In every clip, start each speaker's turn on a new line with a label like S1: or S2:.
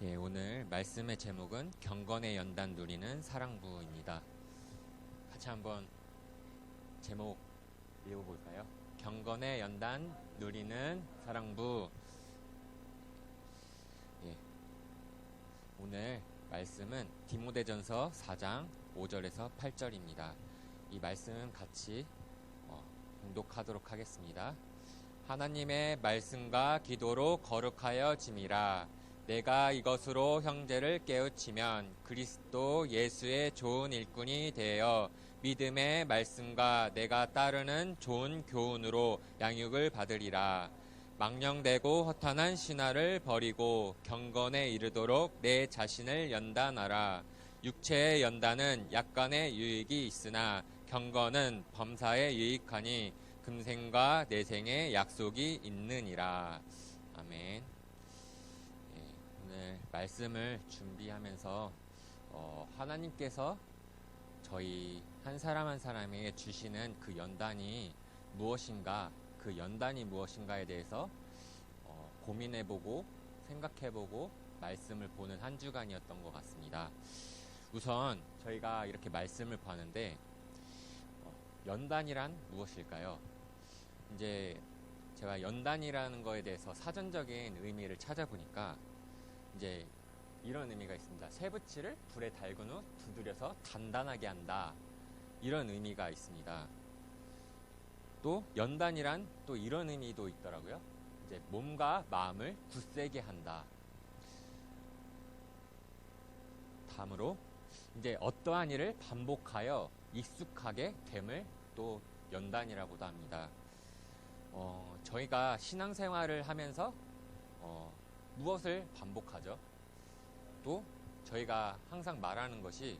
S1: 예, 오늘 말씀의 제목은 경건의 연단 누리는 사랑부입니다. 같이 한번 제목 읽어볼까요? 경건의 연단 누리는 사랑부. 예, 오늘 말씀은 디모데전서 4장 5절에서 8절입니다. 이 말씀 같이 봉독하도록 하겠습니다. 하나님의 말씀과 기도로 거룩하여 짐이라. 내가 이것으로 형제를 깨우치면 그리스도 예수의 좋은 일꾼이 되어 믿음의 말씀과 내가 따르는 좋은 교훈으로 양육을 받으리라. 망령되고 허탄한 신화를 버리고 경건에 이르도록 내 자신을 연단하라. 육체의 연단은 약간의 유익이 있으나 경건은 범사에 유익하니 금생과 내생의 약속이 있느니라. 아멘. 오늘 말씀을 준비하면서 하나님께서 저희 한 사람 한 사람에게 주시는 그 연단이 무엇인가, 그 연단이 무엇인가에 대해서 고민해보고 생각해보고 말씀을 보는 한 주간이었던 것 같습니다. 우선 저희가 이렇게 말씀을 보는데 연단이란 무엇일까요? 이제 제가 연단이라는 거에 대해서 사전적인 의미를 찾아보니까 이제 이런 의미가 있습니다. 쇠붙이를 불에 달군 후 두드려서 단단하게 한다. 이런 의미가 있습니다. 또 연단이란 또 이런 의미도 있더라고요. 이제 몸과 마음을 굳세게 한다. 다음으로 이제 어떠한 일을 반복하여 익숙하게 됨을 또 연단이라고도 합니다. 저희가 신앙생활을 하면서 무엇을 반복하죠? 또 저희가 항상 말하는 것이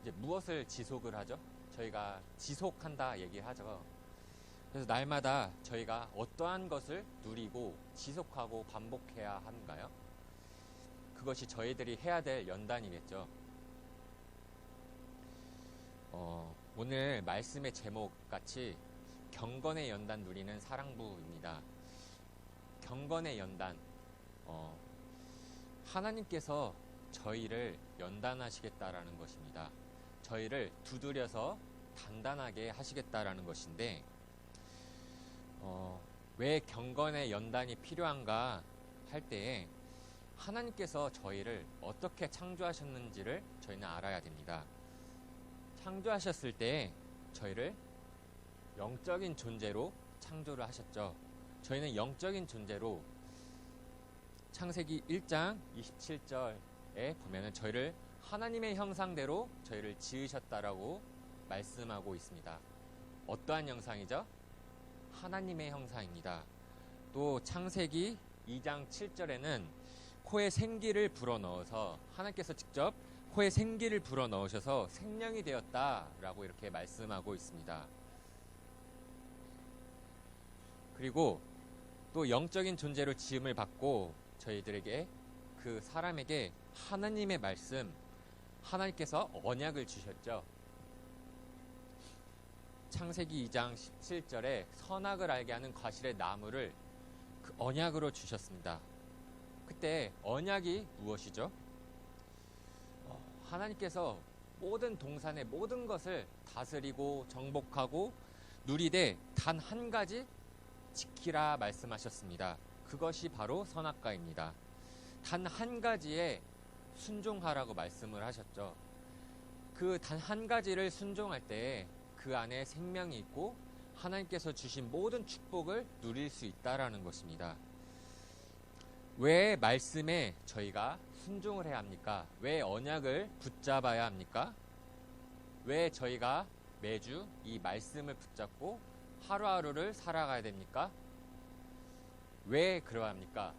S1: 이제 무엇을 지속을 하죠? 저희가 지속한다 얘기를 하죠. 그래서 날마다 저희가 어떠한 것을 누리고 지속하고 반복해야 하는가요? 그것이 저희들이 해야 될 연단이겠죠. 오늘 말씀의 제목 같이 경건의 연단 누리는 사랑부입니다. 경건의 연단. 하나님께서 저희를 연단하시겠다라는 것입니다. 저희를 두드려서 단단하게 하시겠다라는 것인데, 왜 경건의 연단이 필요한가 할 때에 하나님께서 저희를 어떻게 창조하셨는지를 저희는 알아야 됩니다. 창조하셨을 때 저희를 영적인 존재로 창조를 하셨죠. 저희는 영적인 존재로 창세기 1장 27절에 보면은 저희를 하나님의 형상대로 저희를 지으셨다라고 말씀하고 있습니다. 어떠한 형상이죠? 하나님의 형상입니다. 또 창세기 2장 7절에는 코에 생기를 불어넣어서 하나님께서 직접 코에 생기를 불어넣으셔서 생명이 되었다라고 이렇게 말씀하고 있습니다. 그리고 또 영적인 존재로 지음을 받고 저희들에게 그 사람에게 하나님의 말씀, 하나님께서 언약을 주셨죠. 창세기 2장 17절에 선악을 알게 하는 과실의 나무를 그 언약으로 주셨습니다. 그때 언약이 무엇이죠? 하나님께서 모든 동산의 모든 것을 다스리고 정복하고 누리되 단 한 가지 지키라 말씀하셨습니다. 그것이 바로 선악과입니다. 단 한 가지에 순종하라고 말씀을 하셨죠. 그 단 한 가지를 순종할 때 그 안에 생명이 있고 하나님께서 주신 모든 축복을 누릴 수 있다라는 것입니다. 왜 말씀에 저희가 순종을 해야 합니까? 왜 언약을 붙잡아야 합니까? 왜 저희가 매주 이 말씀을 붙잡고 하루하루를 살아가야 됩니까? 왜 그러야 합니까?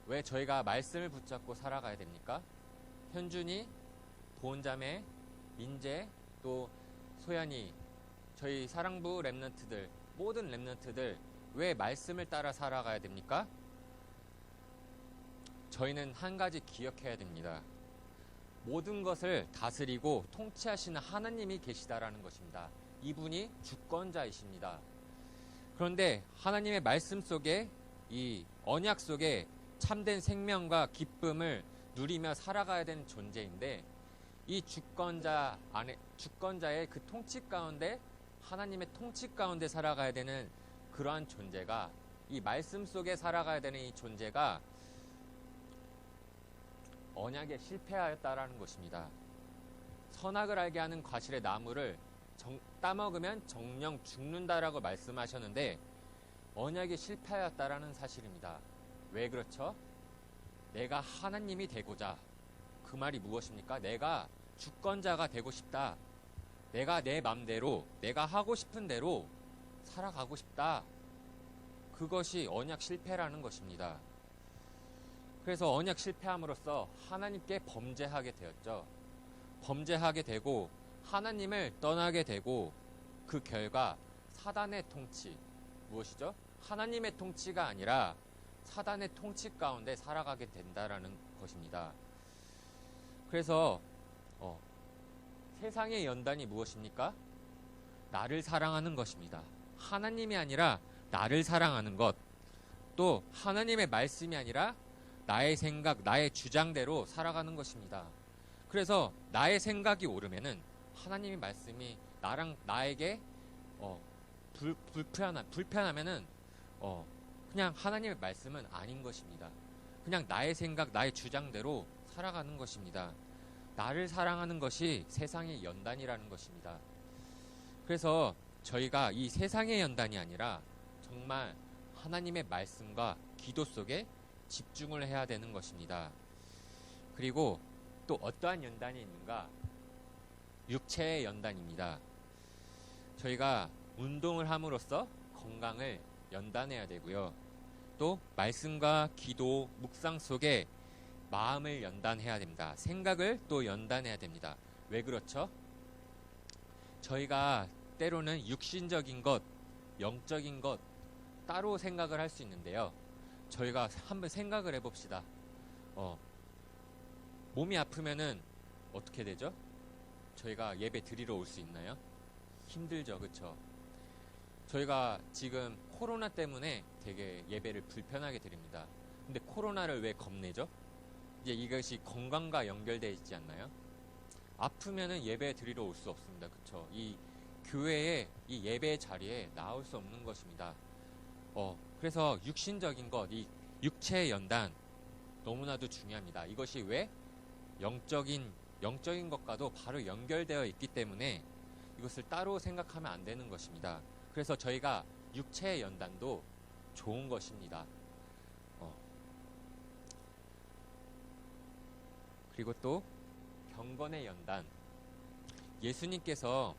S1: 왜 저희가 말씀을 붙잡고 살아가야 됩니까? 현준이, 보은자매, 민재, 또 소연이, 저희 사랑부 랩런트들, 모든 랩런트들 왜 말씀을 따라 살아가야 됩니까? 저희는 한 가지 기억해야 됩니다. 모든 것을 다스리고 통치하시는 하나님이 계시다라는 것입니다. 이분이 주권자이십니다. 그런데 하나님의 말씀 속에 이 언약 속에 참된 생명과 기쁨을 누리며 살아가야 되는 존재인데 이 주권자의 그 통치 가운데 하나님의 통치 가운데 살아가야 되는 그러한 존재가 이 말씀 속에 살아가야 되는 이 존재가 언약에 실패하였다라는 것입니다. 선악을 알게 하는 과실의 나무를 따먹으면 정령 죽는다라고 말씀하셨는데 언약에 실패하였다라는 사실입니다. 왜 그렇죠? 내가 하나님이 되고자, 그 말이 무엇입니까? 내가 주권자가 되고 싶다. 내가 내 맘대로, 내가 하고 싶은 대로 살아가고 싶다. 그것이 언약 실패라는 것입니다. 그래서 언약 실패함으로써 하나님께 범죄하게 되었죠. 범죄하게 되고 하나님을 떠나게 되고 그 결과 사단의 통치, 무엇이죠? 하나님의 통치가 아니라 사단의 통치 가운데 살아가게 된다라는 것입니다. 그래서 세상의 연단이 무엇입니까? 나를 사랑하는 것입니다. 하나님이 아니라 나를 사랑하는 것, 또 하나님의 말씀이 아니라 나의 생각, 나의 주장대로 살아가는 것입니다. 그래서 나의 생각이 오르면은 하나님의 말씀이 나에게 불편하면은 그냥 하나님의 말씀은 아닌 것입니다. 그냥 나의 생각, 나의 주장대로 살아가는 것입니다. 나를 사랑하는 것이 세상의 연단이라는 것입니다. 그래서 저희가 이 세상의 연단이 아니라 정말 하나님의 말씀과 기도 속에 집중을 해야 되는 것입니다. 그리고 또 어떠한 연단이 있는가? 육체의 연단입니다. 저희가 운동을 함으로써 건강을 연단해야 되고요. 또 말씀과 기도, 묵상 속에 마음을 연단해야 됩니다. 생각을 또 연단해야 됩니다. 왜 그렇죠? 저희가 때로는 육신적인 것, 영적인 것 따로 생각을 할 수 있는데요. 저희가 한번 생각을 해봅시다. 몸이 아프면은 어떻게 되죠? 저희가 예배 드리러 올 수 있나요? 힘들죠, 그쵸? 저희가 지금 코로나 때문에 되게 예배를 불편하게 드립니다. 근데 코로나를 왜 겁내죠? 이제 이것이 건강과 연결되어 있지 않나요? 아프면은 예배 드리러 올 수 없습니다. 그쵸? 이 교회에, 이 예배 자리에 나올 수 없는 것입니다. 그래서 육신적인 것, 이 육체의 연단 너무나도 중요합니다. 이것이 왜? 영적인 것과도 바로 연결되어 있기 때문에 이것을 따로 생각하면 안 되는 것입니다. 그래서 저희가 육체의 연단도 좋은 것입니다. 그리고 또 경건의 연단. 예수님께서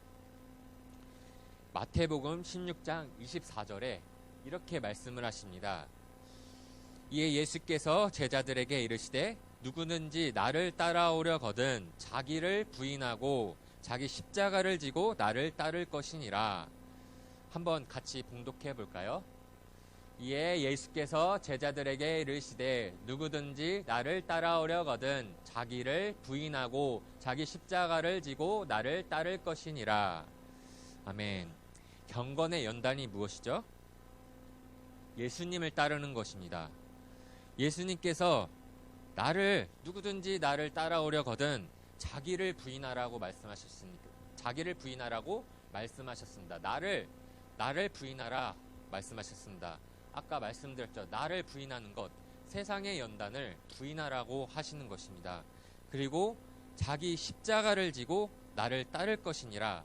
S1: 마태복음 16장 24절에 이렇게 말씀을 하십니다. 이에 예수께서 제자들에게 이르시되 누구든지 나를 따라오려거든 자기를 부인하고 자기 십자가를 지고 나를 따를 것이니라. 한번 같이 봉독해 볼까요? 이에 예수께서 제자들에게 이르시되 누구든지 나를 따라오려거든 자기를 부인하고 자기 십자가를 지고 나를 따를 것이니라. 아멘. 경건의 연단이 무엇이죠? 예수님을 따르는 것입니다. 예수님께서 누구든지 나를 따라오려거든 자기를 부인하라고 말씀하셨습니다. 자기를 부인하라고 말씀하셨습니다. 나를 부인하라 말씀하셨습니다. 아까 말씀드렸죠. 나를 부인하는 것, 세상의 연단을 부인하라고 하시는 것입니다. 그리고 자기 십자가를 지고 나를 따를 것이니라.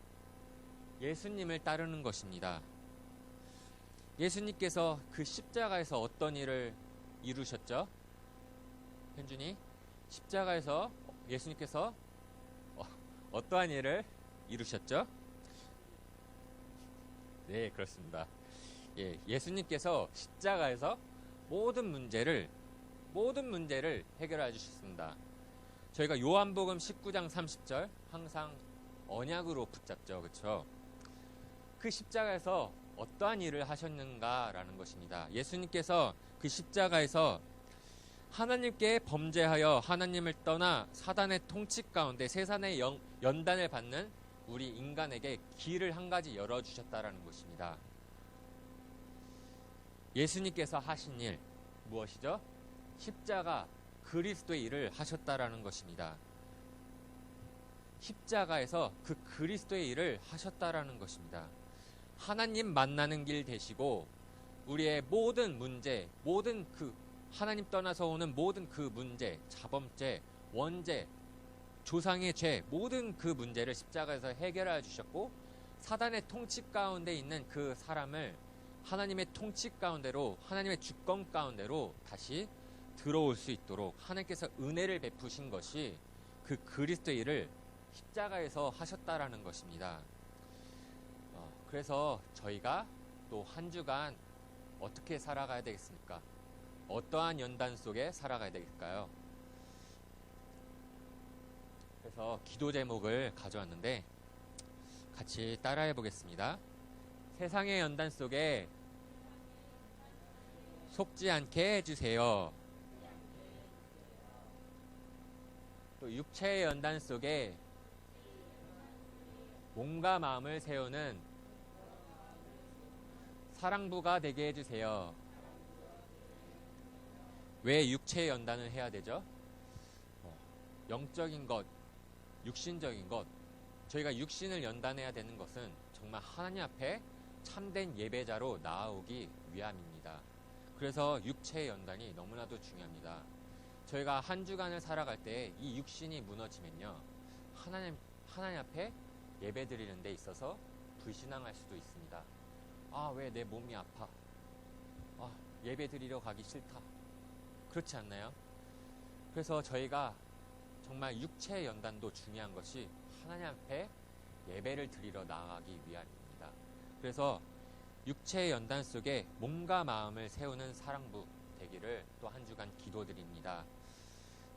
S1: 예수님을 따르는 것입니다. 예수님께서 그 십자가에서 어떤 일을 이루셨죠? 현준이, 십자가에서 예수님께서 어떠한 일을 이루셨죠? 네, 그렇습니다. 예수님께서 십자가에서 모든 문제를 해결해 주셨습니다. 저희가 요한복음 19장 30절 항상 언약으로 붙잡죠. 그렇죠? 그 십자가에서 어떠한 일을 하셨는가라는 것입니다. 예수님께서 그 십자가에서 하나님께 범죄하여 하나님을 떠나 사단의 통치 가운데 세상의 연단을 받는 우리 인간에게 길을 한 가지 열어주셨다라는 것입니다. 예수님께서 하신 일 무엇이죠? 십자가 그리스도의 일을 하셨다라는 것입니다. 십자가에서 그 그리스도의 일을 하셨다라는 것입니다. 하나님 만나는 길 되시고 우리의 모든 문제, 모든 그 하나님 떠나서 오는 모든 그 문제, 자범죄, 원죄, 조상의 죄, 모든 그 문제를 십자가에서 해결하여 주셨고 사단의 통치 가운데 있는 그 사람을 하나님의 통치 가운데로, 하나님의 주권 가운데로 다시 들어올 수 있도록 하나님께서 은혜를 베푸신 것이 그 그리스도의 일을 십자가에서 하셨다라는 것입니다. 그래서 저희가 또 한 주간 어떻게 살아가야 되겠습니까? 어떠한 연단 속에 살아가야 될까요? 그래서 기도 제목을 가져왔는데 같이 따라해 보겠습니다. 세상의 연단 속에 속지 않게 해주세요. 또 육체의 연단 속에 몸과 마음을 세우는 사랑부가 되게 해주세요. 왜 육체의 연단을 해야 되죠? 영적인 것, 육신적인 것, 저희가 육신을 연단해야 되는 것은 정말 하나님 앞에 참된 예배자로 나아오기 위함입니다. 그래서 육체의 연단이 너무나도 중요합니다. 저희가 한 주간을 살아갈 때 이 육신이 무너지면요, 하나님 앞에 예배 드리는 데 있어서 불신앙할 수도 있습니다. 왜 내 몸이 아파? 예배 드리러 가기 싫다. 그렇지 않나요? 그래서 저희가 정말 육체의 연단도 중요한 것이 하나님 앞에 예배를 드리러 나아가기 위함입니다. 그래서 육체의 연단 속에 몸과 마음을 세우는 사랑부 되기를 또 한 주간 기도드립니다.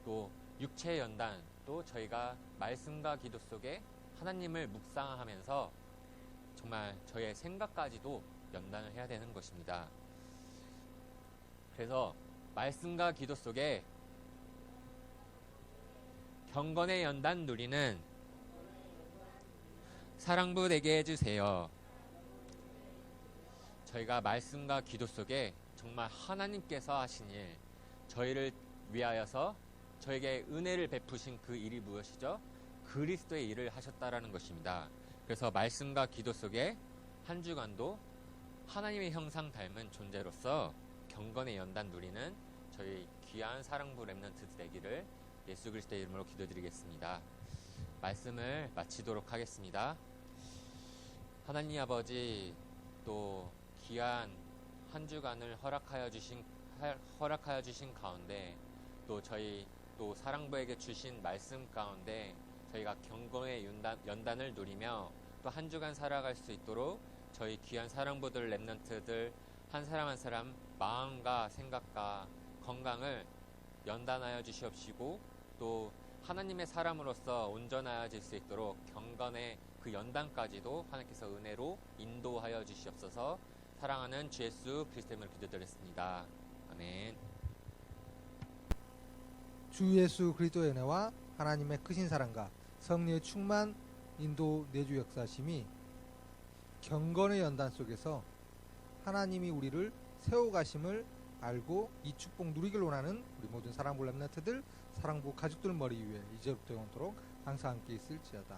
S1: 또 육체의 연단, 또 저희가 말씀과 기도 속에 하나님을 묵상하면서 정말 저희의 생각까지도 연단을 해야 되는 것입니다. 그래서 말씀과 기도 속에 경건의 연단 누리는 사랑부 되게 해주세요. 저희가 말씀과 기도 속에 정말 하나님께서 하신 일, 저희를 위하여서 저에게 은혜를 베푸신 그 일이 무엇이죠? 그리스도의 일을 하셨다라는 것입니다. 그래서 말씀과 기도 속에 한 주간도 하나님의 형상 닮은 존재로서 경건의 연단 누리는 저희 귀한 사랑부 렘넌트 되기를 예수 그리스도의 이름으로 기도드리겠습니다. 말씀을 마치도록 하겠습니다. 하나님 아버지, 또 귀한 한 주간을 허락하여 주신 가운데 또 저희 또 사랑부에게 주신 말씀 가운데 저희가 경건의 연단을 누리며 또 한 주간 살아갈 수 있도록 저희 귀한 사랑부들 렘넌트들 한 사람 한 사람 마음과 생각과 건강을 연단하여 주시옵시고 또 하나님의 사람으로서 온전하여질 수 있도록 경건의 그 연단까지도 하나님께서 은혜로 인도하여 주시옵소서. 사랑하는 주 예수 그리스도의 이름으로 기도드렸습니다. 아멘.
S2: 주 예수 그리스도의 은혜와 하나님의 크신 사랑과 성령의 충만 인도 내주 역사심이 경건의 연단 속에서 하나님이 우리를 세워가심을 알고 이 축복 누리길 원하는 우리 모든 사랑부 렘넌트들, 사랑부 가족들 머리 위에 이제부터 영원토록 항상 함께 있을지어다.